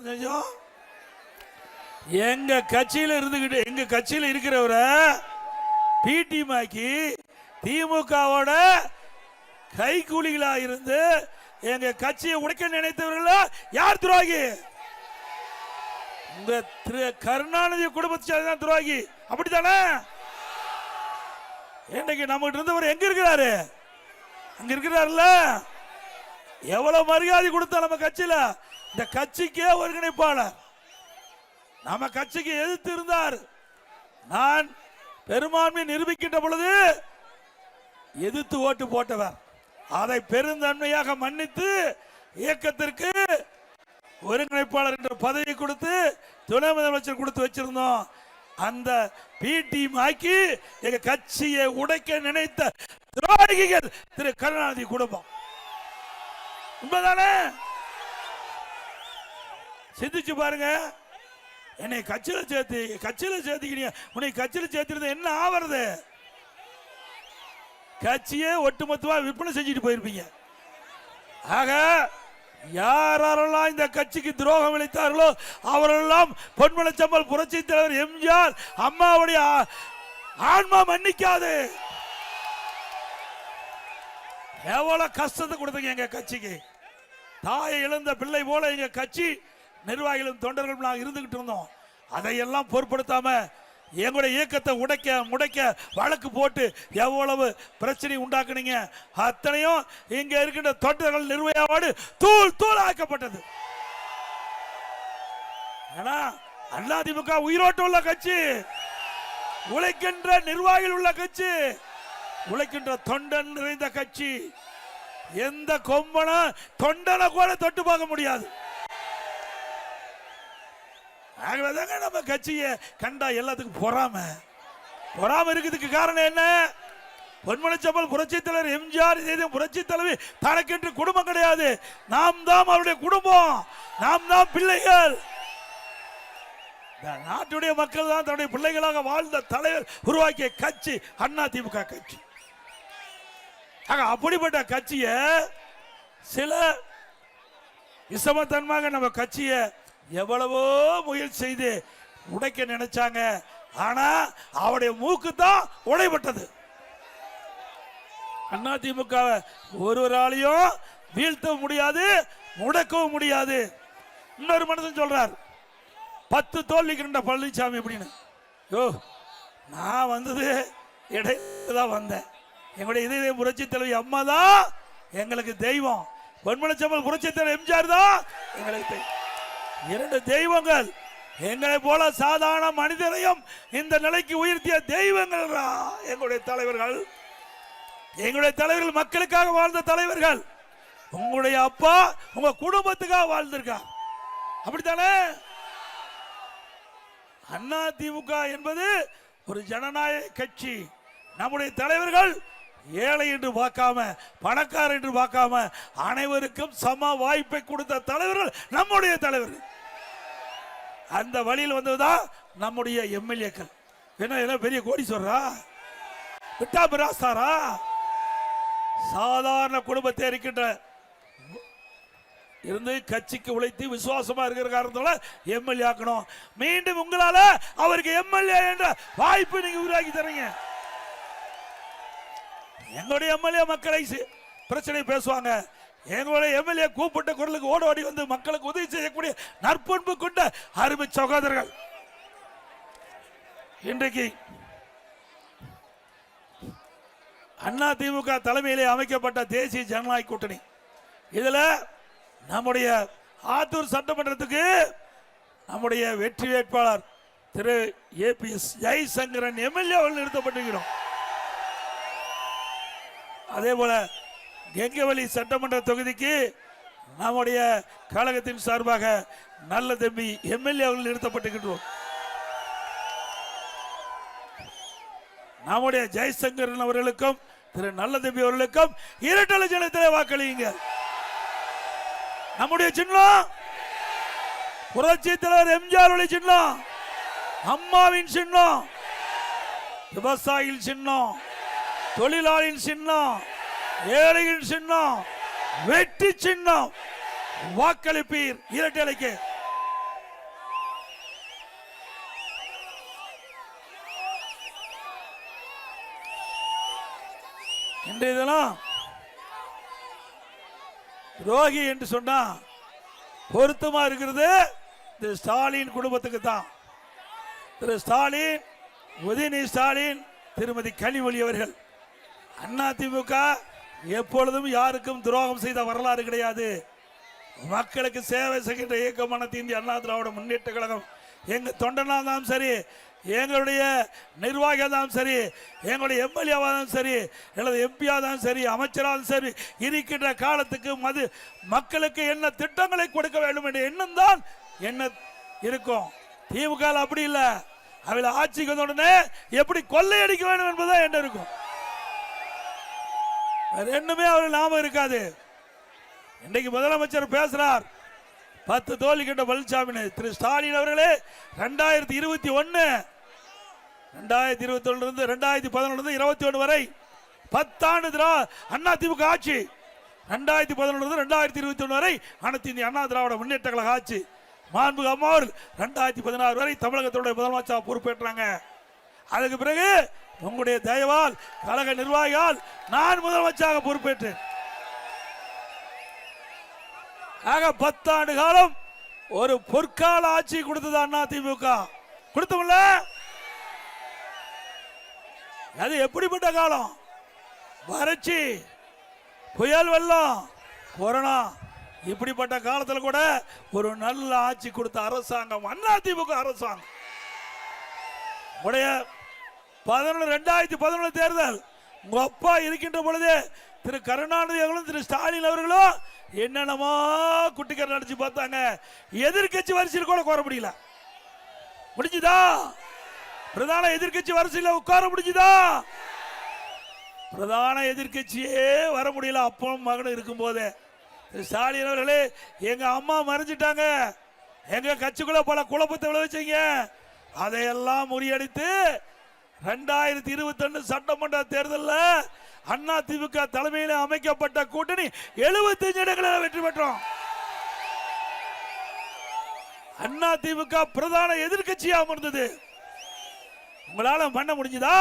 செஞ்சோம். எங்க கட்சியில இருந்துகிட்டு எங்க கட்சியில இருக்கிறவரை பிடிமாக்கி திமுகவோட கைகூலிகளா இருந்து எங்க கட்சியை உடைக்க நினைத்தவர்களா யார் துரோகி? உங்க கருணாநிதி குடும்பத்தை தான் துரோகி. அப்படித்தானே? இன்னைக்கு நம்மகிட்ட இருந்தவர் எங்க இருக்கிறாரு? அங்க இருக்கிறாருல்ல. எவ்வளவு மரியாதை கொடுத்தா நம்ம கட்சியில. இந்த கட்சிக்கே ஒருங்கிணைப்பாளர் நம்ம கட்சிக்கு எதிர்த்து இருந்தார். நான் பெரும்பான்மை நிரூபிக்கின்ற பொழுது எதிர்த்து ஓட்டு போட்டவர். அதை பெருந்தன்மையாக மன்னித்து இயக்கத்திற்கு ஒருங்கிணைப்பாளர் என்ற பதவி கொடுத்து துணை முதலமைச்சர் கொடுத்து வச்சிருந்தோம். அந்த பிடிஎம் ஆக்கி எங்க கட்சியை உடைக்க நினைத்த துரோகிகள் திரு கருணாநிதி குடும்பம். உண்மைதானே? சிந்திச்சு பாருங்க. என்னை கட்சியில சேர்த்துக்கிறீங்க. உன்னை கட்சியில சேர்த்திருந்த என்ன ஆவறது? கட்சியே ஒட்டுமொத்தமா விற்பனை செஞ்சுட்டு போயிருப்பீங்க. ஆக யாரெல்லாம் இந்த கட்சிக்கு துரோகம் இழைத்தார்களோ அவரெல்லாம் பொன்மனச்சம்பல் புரட்சி தலைவர் எம்ஜிஆர் அம்மாவுடைய ஆன்மா மன்னிக்காது. எவ்வளவு கஷ்டத்தை கொடுத்தீங்க எங்க கட்சிக்கு. தாயை இழந்த பிள்ளை போல எங்க கட்சி நிர்வாகிகளும் தொண்டர்களும் நாங்கள் இருந்துகிட்டு இருந்தோம். அதையெல்லாம் பொருட்படுத்தாம எங்களுடைய இயக்கத்தை உடைக்க முடைக்க வழக்கு போட்டு எவ்வளவு பிரச்சனை உண்டாக்குனீங்க. அத்தனையும் இங்க இருக்கின்ற தொண்டர்கள் நிர்வாகோடு தூள் தூள் ஆக்கப்பட்டது. ஏன்னா அதிமுக உயிரோட்டம் உள்ள கட்சி, உழைக்கின்ற நிர்வாகிகள் உள்ள கட்சி, உழைக்கின்ற தொண்டன் நிறைந்த கட்சி. எந்த கொம்பன தொண்டனை கூட தொட்டு பார்க்க முடியாது. நம்ம கட்சியை கண்டா எல்லாத்துக்கும் பொறாம இருக்கிறதுக்கு காரணம் என்ன? பொன்மனச்சம்பல் புரட்சி தலைவர் எம்ஜிஆர் புரட்சி தலைவி தனக்கென்று குடும்பம் கிடையாது. நாம் தான் அவருடைய குடும்பம், நாம் தான் பிள்ளைகள். நாட்டுடைய மக்கள் தான் தன்னுடைய பிள்ளைகளாக வாழ்ந்த தலைவர் உருவாக்கிய கட்சி அதிமுக கட்சி. அப்படிப்பட்ட கட்சிய சில விசமத்தன்மாக நம்ம கட்சியை எவ்வளவோ முயற்சி செய்து உடைக்க நினைச்சாங்க. ஆனா அவருடைய மூக்கு தான் உடைபட்டது. அதிமுக ஒருவராலையும் வீழ்த்த முடியாது, முடக்கவும் முடியாது. இன்னொரு மனுஷன் சொல்றார் 10 தோல்விக்கின்ற பழனிசாமி அப்படின்னு. யோ, நான் வந்தது இடையில தான் வந்தேன். எங்களுடைய இதய புரட்சி தலைவி அம்மா தான் எங்களுக்கு தெய்வம். பொன்மனச்சம்பல் புரட்சி தலைவர் எம்ஜிஆர் தான் எங்களுக்கு தெய்வம். 2 தெய்வங்கள். எங்களை போல சாதாரண மனிதரையும் இந்த நிலைக்கு உயர்த்திய தெய்வங்கள் எங்களுடைய தலைவர்கள். எங்களுடைய தலைவர்கள் மக்களுக்காக வாழ்ந்த தலைவர்கள். உங்களுடைய அப்பா உங்க குடும்பத்துக்காக வாழ்ந்திருக்கார். அப்படித்தானே? அதிமுக என்பது ஒரு ஜனநாயக கட்சி. நம்முடைய தலைவர்கள் ஏழை என்று பார்க்காம, பணக்காரர் என்று பார்க்காம அனைவருக்கும் சம வாய்ப்பை கொடுத்த தலைவர்கள் நம்முடைய தலைவர்கள். அந்த வழியில் வந்ததுதான் நம்முடைய எம்எல்ஏக்கள். என்ன பெரிய கோடீஸ்வரரா, விட்டா பிராஸ்தாரா, சாதாரண குடும்பத்தை இருக்கின்ற இருந்து கட்சிக்கு உழைத்து விசுவாசமா இருக்கிற காரணத்தால எம்எல்ஏ ஆக்கணும். மீண்டும் உங்களால அவருக்கு எம்எல்ஏ என்ற வாய்ப்பு நீங்க உருவாக்கி தரீங்க. எங்களுடைய எம்எல்ஏ மக்களை பிரச்சனை பேசுவாங்க. எங்களுடைய எம்எல்ஏ கூப்பிட்ட குரலுக்கு ஓடி வந்து மக்களுக்கு உதவி செய்யக்கூடிய நற்பண்பு கொண்ட அருமை சகோதரர்கள். இன்றைக்கு அதிமுக தலைமையிலே அமைக்கப்பட்ட தேசிய ஜனநாயக கூட்டணி, இதுல நம்முடைய ஆத்தூர் சட்டமன்றத்துக்கு நம்முடைய வெற்றி வேட்பாளர் திரு ஏபிஎஸ் ஜெய்சங்கரன் எம்எல்ஏ நிறுத்தப்பட்டிருக்கிறோம். அதே போல கெங்கவெளி சட்டமன்ற தொகுதிக்கு நம்முடைய கழகத்தின் சார்பாக நல்ல தம்பி எம்எல்ஏ அவர்கள் நிறுத்தப்பட்டிருக்கிறோம். நம்முடைய ஜெய்சங்கரன் அவர்களுக்கும் திரு நல்ல தம்பி அவர்களுக்கும் இரட்டை சின்னத்திலே வாக்களியுங்க. நம்முடைய சின்னம் புரட்சி தலைவர் எம்ஜிஆர் சின்னம், அம்மாவின் சின்னம், விவசாயியின் சின்னம், தொழிலாளியின் சின்னம், ஏழையின் சின்னம், வெற்றி சின்னம். வாக்களிப்பீர் இரட்டை இலைக்கு. இன்றைய தினம் துரோகி என்று சொன்னா பொருத்தமா இருக்கிறது திரு ஸ்டாலின் குடும்பத்துக்கு தான். திரு ஸ்டாலின், உதயநிதி ஸ்டாலின், திருமதி கனிமொழி அவர்கள். அதிமுக எப்பொழுதும் யாருக்கும் துரோகம் செய்த வரலாறு கிடையாது. மக்களுக்கு சேவை செய்கின்ற இயக்கமான இந்திய அண்ணா திராவிட முன்னேற்ற கழகம். எங்க தொண்டனா தான் சரி, எங்களுடைய நிர்வாகியாக தான் சரி, எங்களுடைய எம்எல்ஏவாக தான் சரி, அல்லது எம்பியாக தான் சரி, அமைச்சராக சரி, இருக்கின்ற காலத்துக்கு மக்களுக்கு என்ன திட்டங்களை கொடுக்க வேண்டும் என்ற எண்ணம் தான் என்ன இருக்கும். திமுக அப்படி இல்லை. அவளை ஆட்சிக்கு வந்த உடனே எப்படி கொள்ளையடிக்க வேண்டும் என்பதுதான் என்ன இருக்கும். ரெண்டுமே அவர்கள் ஞாபகம் இருக்காது. இன்றைக்கு முதலமைச்சர் பேசுறார் 10 தோல்வி கண்ட பழனிசாமி. திரு ஸ்டாலின் அவர்களே 2021 2021 2011 21 வரை 10 ஆண்டு அதிமுக ஆட்சி. 2011 2021 வரை அனைத்து இந்திய அண்ணா திராவிட முன்னேற்ற கழக ஆட்சி. மாண்புமிகு அம்மா அவர்கள் 2016 வரை தமிழகத்துடைய முதலமைச்சர் பொறுப்பேற்றாங்க. அதுக்கு பிறகு உங்களுடைய தயவால் கழக நிர்வாகியால் நான் முதலமைச்சராக பொறுப்பேற்றேன். ஆக 10 ஆண்டு காலம் ஒரு பொற்கால ஆட்சி கொடுத்தது அண்ணா திமுக. கொடுத்தோம்ல. அது எப்படிப்பட்ட காலம்? வறட்சி, புயல், வெள்ளம், கொரோனா, இப்படிப்பட்ட காலத்தில் கூட ஒரு நல்ல ஆட்சி கொடுத்த அரசாங்கம் அண்ணா திமுக அரசாங்கம். 2011 தேர்தல் உங்க அப்பா இருக்கின்ற பொழுது திரு கருணாநிதி அவர்களும் திரு ஸ்டாலின் அவர்களும் என்னென்னமா குட்டிக்கரை நடிச்சு பார்த்தாங்க. எதிர்கட்சி வரிசையில் கூட உட்கார முடியல. முடிஞ்சுதா? பிரதான எதிர்கட்சி வரிசையில் உட்கார முடிஞ்சுதா? பிரதான எதிர்கட்சியே வர முடியல. அப்பவும் மகன் இருக்கும் போதே ஸ்டாலின் அவர்களே, எங்க அம்மா மறைஞ்சிட்டாங்க, எங்க கட்சிக்குள்ள பல குழப்பத்தை விளைவிச்சீங்க, அதையெல்லாம் முறியடித்து 2021 சட்டமன்ற தேர்தலில் அண்ணா திமுக தலைமையில் அமைக்கப்பட்ட கூட்டணி 75 இடங்களில் வெற்றி பெற்றோம். அண்ணா திமுக பிரதான எதிர்கட்சியா அமர்ந்தது. உங்களால பண்ண முடிஞ்சதா?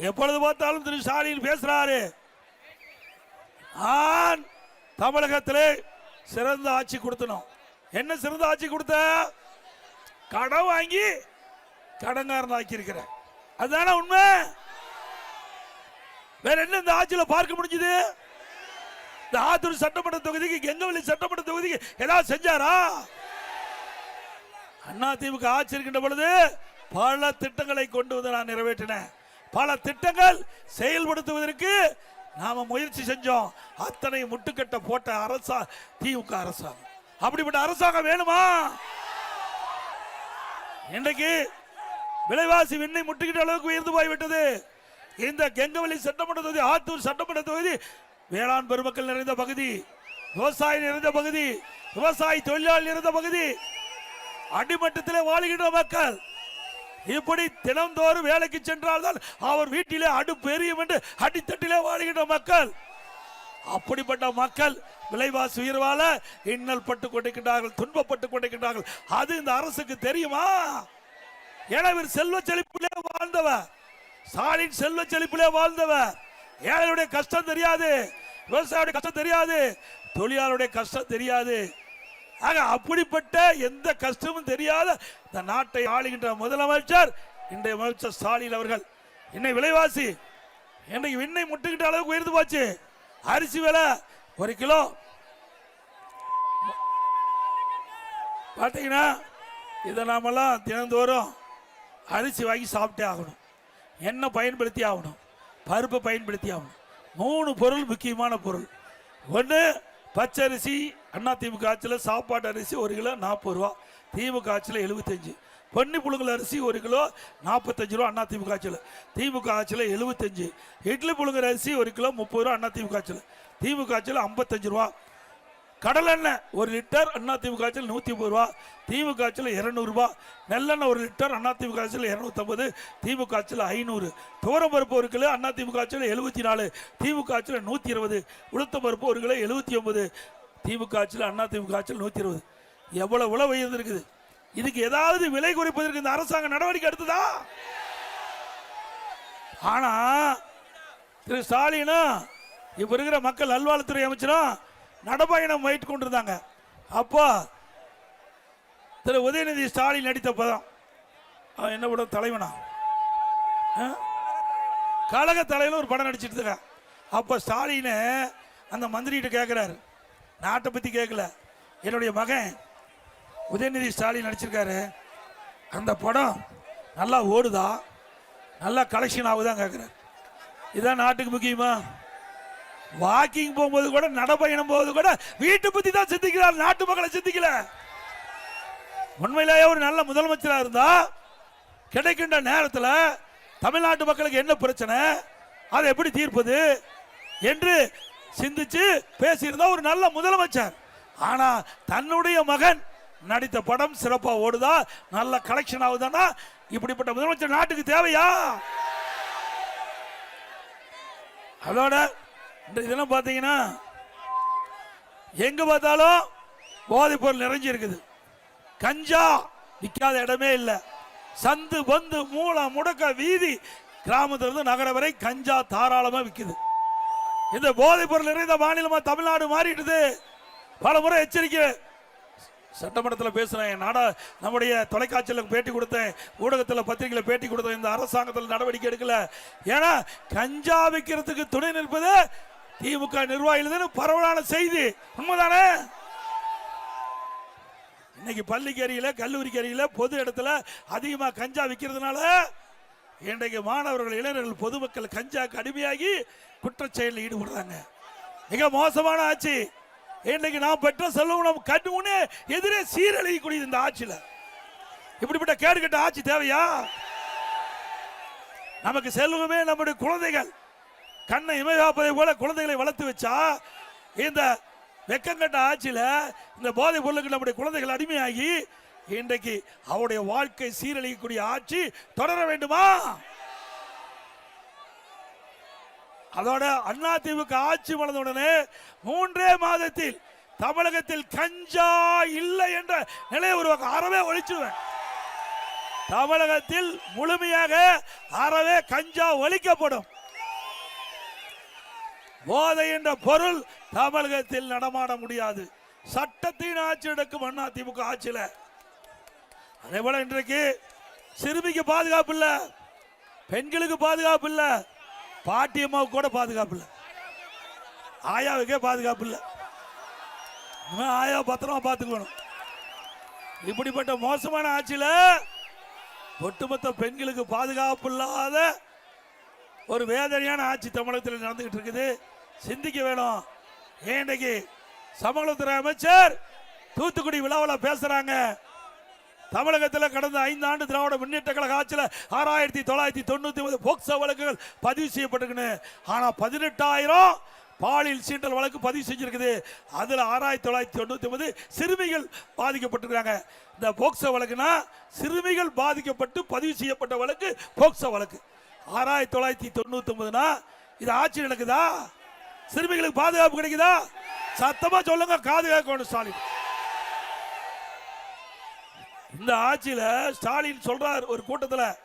எப்பொழுது பார்த்தாலும் திரு ஸ்டாலின் பேசுறாரு, நான் தமிழகத்திலே சிறந்த ஆட்சி கொடுத்தனும். என்ன சிறந்த ஆட்சி கொடுத்த? கடன் வாங்கி கடன்காரன் ஆக்கி இருக்கிற. அதுதானே உண்மை. வேற என்ன இந்த ஆட்சியில் பார்க்க முடிஞ்சது? இந்த ஆத்தூர் சட்டமன்ற தொகுதிக்கு, கெங்கவல்லி சட்டமன்ற தொகுதிக்கு ஏதாவது செஞ்சாரா? அண்ணா திமுக ஆட்சி இருக்கின்ற பொழுது பல திட்டங்களை கொண்டு வந்து நான் நிறைவேற்றினேன். பல திட்டங்கள் செயல்படுத்துவதற்கு நாம முயற்சி செஞ்சோம். அத்தனை முட்டுக்கட்ட போட்ட திமுக அரசாங்கம். அப்படிப்பட்ட அரசாங்கம் வேணுமா? இன்றைக்கு விலைவாசி விண்ணை முட்டுக்கிட்ட அளவுக்கு உயர்ந்து போய்விட்டது. இந்த கெங்கவல்லி சட்டமன்ற தொகுதி, ஆத்தூர் சட்டமன்ற தொகுதி வேளாண் பெருமக்கள் நிறைந்த பகுதி, விவசாயி நிறைந்த பகுதி, விவசாயி தொழிலாளி நிறைந்த பகுதி, அடிமட்டத்திலே வாழுகின்ற மக்கள். இப்படி தினந்தோறும் வேலைக்கு சென்றால்தான் அவர் வீட்டிலே அடுப்பு எரியும் என்று அடித்தட்டிலே வாழுகின்ற மக்கள். அப்படிப்பட்ட மக்கள் விலைவாசி உயர்வால இன்னல் பட்டு கொண்டிருக்கிறார்கள், துன்பப்பட்டு கொண்டிருக்கிறார்கள். அது இந்த அரசுக்கு தெரியுமா? எனவே செல்வ செழிப்பிலே வாழ்ந்தவர் ஸ்டாலின், செல்வ செழிப்பிலே வாழ்ந்தவர். ஏழையுடைய கஷ்டம் தெரியாது, விவசாயியுடைய கஷ்டம் தெரியாது, தொழிலாளருடைய கஷ்டம் தெரியாது. ஆக அப்படிப்பட்ட எந்த கஷ்டமும் தெரியாத இந்த நாட்டை ஆளுகின்ற முதலமைச்சர் இன்றைய முதலமைச்சர் ஸ்டாலின் அவர்கள். இன்னை விலைவாசி இன்றைக்கு விண்ணை முட்டுக்கிட்ட அளவுக்கு உயர்ந்து போச்சு. அரிசி விலை 1 கிலோ பார்த்தீங்கன்னா, இதை நாமெல்லாம் தினந்தோறும் அரிசி வாங்கி சாப்பிட்டே ஆகணும், எண்ணெய் பயன்படுத்தி ஆகணும், பருப்பு பயன்படுத்தி ஆகணும். 3 பொருள் முக்கியமான பொருள். ஒன்று பச்சரிசி. அண்ணா திமுக ஆட்சியில் சாப்பாட்டு அரிசி 1 கிலோ 40 ரூபா, திமுக ஆட்சியில் 75. பொன்னி புழுங்கல் அரிசி 1 கிலோ 45 ரூபா அண்ணா திமுக ஆட்சியில், திமுக ஆட்சியில் 75. இட்லி புழுங்கல் அரிசி 1 கிலோ 30 ரூபா அண்ணா திமுக ஆட்சியில், திமுக ஆட்சியில் 55 ரூபா. கடலெண்ணெய் 1 லிட்டர் அண்ணா திமுக ஆட்சியில் 130 ரூபா, திமுக ஆட்சியில் 200 ரூபா. நெல்லெண்ணெய் 1 லிட்டர் அண்ணா திமுக ஆட்சியில் 250, திமுக ஆட்சியில் 500. துவரம்பருப்பு 1 கிலோ அண்ணா திமுக ஆட்சியில் 74, திமுக ஆட்சியில் 120. உளுத்தம் பருப்பு 1 கிலோ 79, திமுக ஆட்சியில் அண்ணா திமுக ஆட்சியில் 120. எவ்வளவு விலை உயர்ந்திருக்குது. இதுக்கு ஏதாவது விலை குறைப்பதற்கு இந்த அரசாங்கம் நடவடிக்கை எடுத்ததா? ஆனா திரு ஸ்டாலினும் இப்ப இருக்கிற மக்கள் நல்வாழ்வுத்துறை அமைச்சரும் நடப்பயணம் வைத்து கொண்டிருந்தாங்க. அப்போ திரு உதயநிதி ஸ்டாலின் நடித்த படம் என்ன படம்? தலைவனா கழக தலைவன் ஒரு படம் நடிச்சிட்டு இருக்க. அப்போ ஸ்டாலின் அந்த மந்திரிகிட்ட கேட்குறாரு, நாட்டை பற்றி கேட்கல, என்னுடைய மகன் உதயநிதி ஸ்டாலின் நடிச்சிருக்காரு, அந்த படம் நல்லா ஓடுதா, நல்லா கலெக்ஷன் ஆகுதான் கேட்குறாரு. இதுதான் நாட்டுக்கு முக்கியமா? வாக்கிங் போகும்போது கூட, நடப்பயணம் போகும்போது கூட வீட்டை பற்றி தான் சிந்திக்கிறார், நாட்டு மக்களை சிந்திக்கல. உண்மையிலேயே ஒரு நல்ல முதலமைச்சராக இருந்தா கிடைக்கின்ற நேரத்தில் தமிழ்நாட்டு மக்களுக்கு என்ன பிரச்சனை, அதை எப்படி தீர்ப்பது என்று சிந்திச்சு பேசியிருந்தா ஒரு நல்ல முதலமைச்சர். ஆனா தன்னுடைய மகன் நடித்த படம் சிறப்பா ஓடுதா, நல்ல கலெக்ஷன் ஆகுதானா, இப்படிப்பட்ட முதலமைச்சர் நாட்டுக்கு தேவையா? அதோட இதெல்லாம் பாத்தீங்கன்னா எங்க பார்த்தாலும் போதைப் பொருள் நிறைஞ்சி இருக்குது. கஞ்சா விற்காத இடமே இல்லை. சந்து பந்து மூல முடக்க வீதி, கிராமத்திலிருந்து நகர வரை கஞ்சா தாராளமா விற்குது. இந்த போதைப் பொருள் நிறைந்த மாநிலமா தமிழ்நாடு மாறிடுது. பல முறை எச்சரிக்கை சட்டமன்றத்தில் பேசுறேன், நம்முடைய தொலைக்காட்சியில் பேட்டி கொடுத்தேன், ஊடகத்தில் பத்திரிகையில் பேட்டி கொடுத்தேன். இந்த அரசாங்கத்தில் நடவடிக்கை எடுக்கல. ஏன்னா கஞ்சா விற்கிறதுக்கு துணை நிற்பது திமுக நிர்வாகிகள் பரவலான செய்தி. உண்மைதானே? இன்னைக்கு பள்ளிக்கு அருகில, கல்லூரிக்கு அருகில, பொது இடத்துல அதிகமா கஞ்சா விற்கிறதுனால இன்றைக்கு மாணவர்கள், இளைஞர்கள், பொதுமக்கள் கஞ்சாக்கு அடிமையாகி குற்றச்செயலில் ஈடுபடுறாங்க. மிக மோசமான ஆட்சி. இன்றைக்கு நாம் பெற்ற செல்வம் நம் கண்ணுன்னு எதிரே சீரழியக்கூடியது இந்த ஆட்சியில். இப்படிப்பட்ட கேடுகட்ட ஆட்சி தேவையா? நமக்கு செல்வமே நம்முடைய குழந்தைகள். கண்ணை இமைகாப்பதை போல குழந்தைகளை வளர்த்து வச்சா இந்த வெக்கங்கட்ட ஆட்சியில் இந்த போதைப் பொருளுக்கு நம்முடைய குழந்தைகள் அடிமையாகி இன்றைக்கு அவருடைய வாழ்க்கை சீரழியக்கூடிய ஆட்சி தொடர வேண்டுமா? அதோட அதிமுக ஆட்சி வளர்ந்தவுடனே 3 மாதத்தில் தமிழகத்தில் கஞ்சா இல்லை என்ற நிலையை உருவாக்க அறவே ஒழிச்சுவேன். தமிழகத்தில் முழுமையாக அறவே கஞ்சா ஒழிக்கப்படும். போதை என்ற பொருள் தமிழகத்தில் நடமாட முடியாது. சட்டத்தின் ஆட்சி நடக்கும் அதிமுக ஆட்சியில். அதே போல இன்றைக்கு சிறுமிக்கு பாதுகாப்பு இல்ல, பெண்களுக்கு பாதுகாப்பு இல்ல, பாட்டியம்மாவுக்கு கூட பாதுகாப்பு இல்ல, ஆயாவுக்கே பாதுகாப்பு இல்ல. ஆயா பத்திரமா பார்த்துக்கணும். இப்படிப்பட்ட மோசமான ஆட்சியில ஒட்டுமொத்த பெண்களுக்கு பாதுகாப்பு இல்லாத ஒரு வேதனையான ஆட்சி தமிழகத்தில் நடந்துகிட்டு இருக்குது. சிந்திக்க வேணும். இன்றைக்கு சமூகத்துறை அமைச்சர் தூத்துக்குடி விழாவில் பேசுறாங்க. தமிழகத்தில் கடந்த 5 ஆண்டு திராவிட முன்னேற்ற கழக ஆட்சியில் 6999 போக்சோ வழக்குகள் பதிவு செய்யப்பட்டிருக்கு. ஆனா 18,000 பாலியல் சீண்டல் வழக்கு பதிவு செஞ்சிருக்குது. அதுல 6999 சிறுமிகள் பாதிக்கப்பட்டிருக்காங்க. இந்த போக்சோ வழக்குனா சிறுமிகள் பாதிக்கப்பட்டு பதிவு செய்யப்பட்ட வழக்கு போக்சோ வழக்கு. 6999னா இது ஆட்சி நடக்குதா? சிறுமிகளுக்கு பாதுகாப்பு கிடைக்குதா? சத்தமா சொல்லுங்க, காது கேட்கணும் ஸ்டாலின். இந்த ஆட்சியில ஸ்டாலின் சொல்றார் ஒரு கூட்டத்தில்,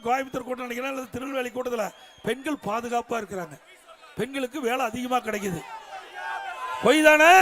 கோயம்புத்தூர் கூட்டம் நினைக்கிறேன், திருநெல்வேலி கூட்டத்தில், பெண்கள் பாதுகாப்பா இருக்கிறாங்க, பெண்களுக்கு வேலை அதிகமா கிடைக்குது. பொய் தானே?